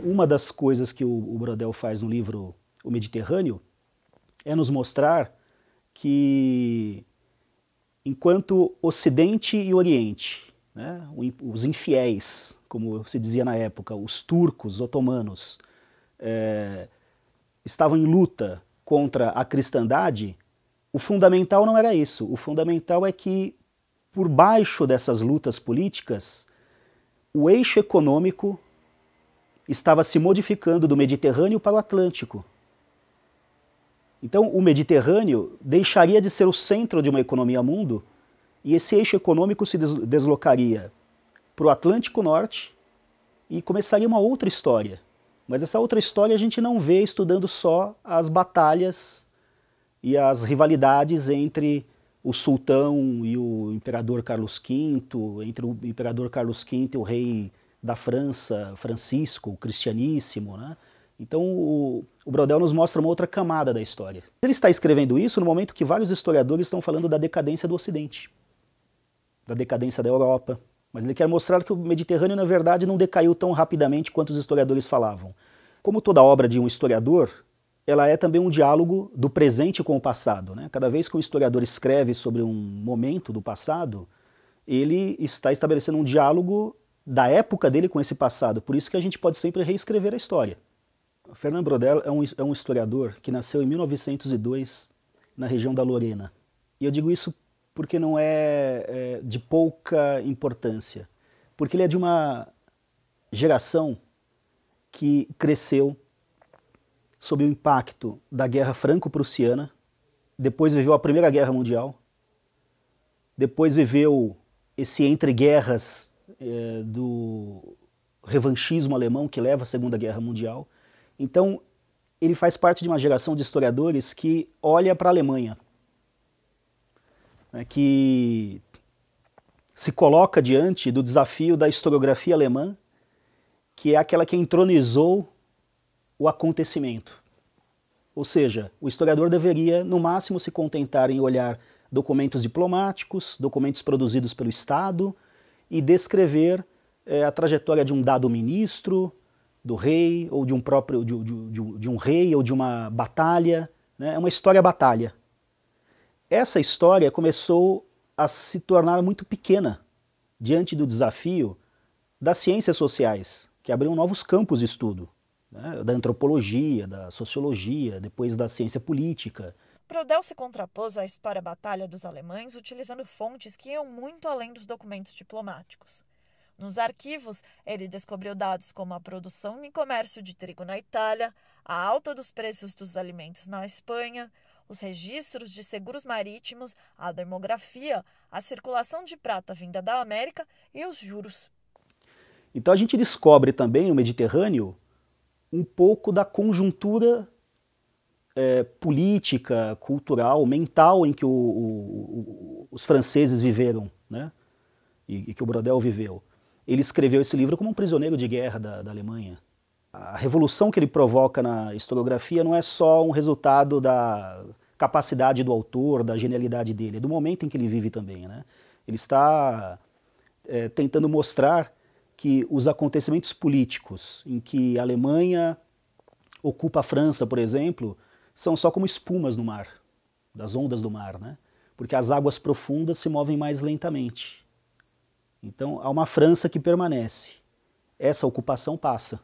Uma das coisas que o Brodel faz no livro O Mediterrâneo é nos mostrar que, enquanto Ocidente e Oriente, né, os infiéis, como se dizia na época, os turcos, os otomanos, estavam em luta contra a cristandade, o fundamental não era isso. O fundamental é que, por baixo dessas lutas políticas, o eixo econômico estava se modificando do Mediterrâneo para o Atlântico. Então, o Mediterrâneo deixaria de ser o centro de uma economia mundo e esse eixo econômico se deslocaria para o Atlântico Norte e começaria uma outra história. Mas essa outra história a gente não vê estudando só as batalhas e as rivalidades entre o sultão e o imperador Carlos V, entre o imperador Carlos V e o rei da França, Francisco, o cristianíssimo, né? Então o Brodel nos mostra uma outra camada da história. Ele está escrevendo isso no momento que vários historiadores estão falando da decadência do Ocidente, da decadência da Europa, mas ele quer mostrar que o Mediterrâneo, na verdade, não decaiu tão rapidamente quanto os historiadores falavam. Como toda obra de um historiador, ela é também um diálogo do presente com o passado, né? Cada vez que um historiador escreve sobre um momento do passado, ele está estabelecendo um diálogo da época dele com esse passado, por isso que a gente pode sempre reescrever a história. Fernand Braudel é um historiador que nasceu em 1902 na região da Lorena. E eu digo isso porque não é de pouca importância, porque ele é de uma geração que cresceu sob o impacto da Guerra Franco-Prussiana, depois viveu a Primeira Guerra Mundial, depois viveu esse entre-guerras do revanchismo alemão que leva à Segunda Guerra Mundial. Então, ele faz parte de uma geração de historiadores que olha para a Alemanha, né, que se coloca diante do desafio da historiografia alemã, que é aquela que entronizou o acontecimento. Ou seja, o historiador deveria, no máximo, se contentar em olhar documentos diplomáticos, documentos produzidos pelo Estado, e descrever a trajetória de um dado ministro, do rei, ou de um próprio de um rei, ou de uma batalha, né? É uma história-batalha. Essa história começou a se tornar muito pequena diante do desafio das ciências sociais, que abriam novos campos de estudo, né? Da antropologia, da sociologia, depois da ciência política. Brodel se contrapôs à história-batalha dos alemães utilizando fontes que iam muito além dos documentos diplomáticos. Nos arquivos, ele descobriu dados como a produção e comércio de trigo na Itália, a alta dos preços dos alimentos na Espanha, os registros de seguros marítimos, a demografia, a circulação de prata vinda da América e os juros. Então a gente descobre também no Mediterrâneo um pouco da conjuntura política, cultural, mental em que os franceses viveram, né? E que o Brodel viveu. Ele escreveu esse livro como um prisioneiro de guerra da Alemanha. A revolução que ele provoca na historiografia não é só um resultado da capacidade do autor, da genialidade dele, é do momento em que ele vive também, né? Ele está tentando mostrar que os acontecimentos políticos em que a Alemanha ocupa a França, por exemplo, são só como espumas no mar, das ondas do mar, né? Porque as águas profundas se movem mais lentamente. Então há uma França que permanece. Essa ocupação passa.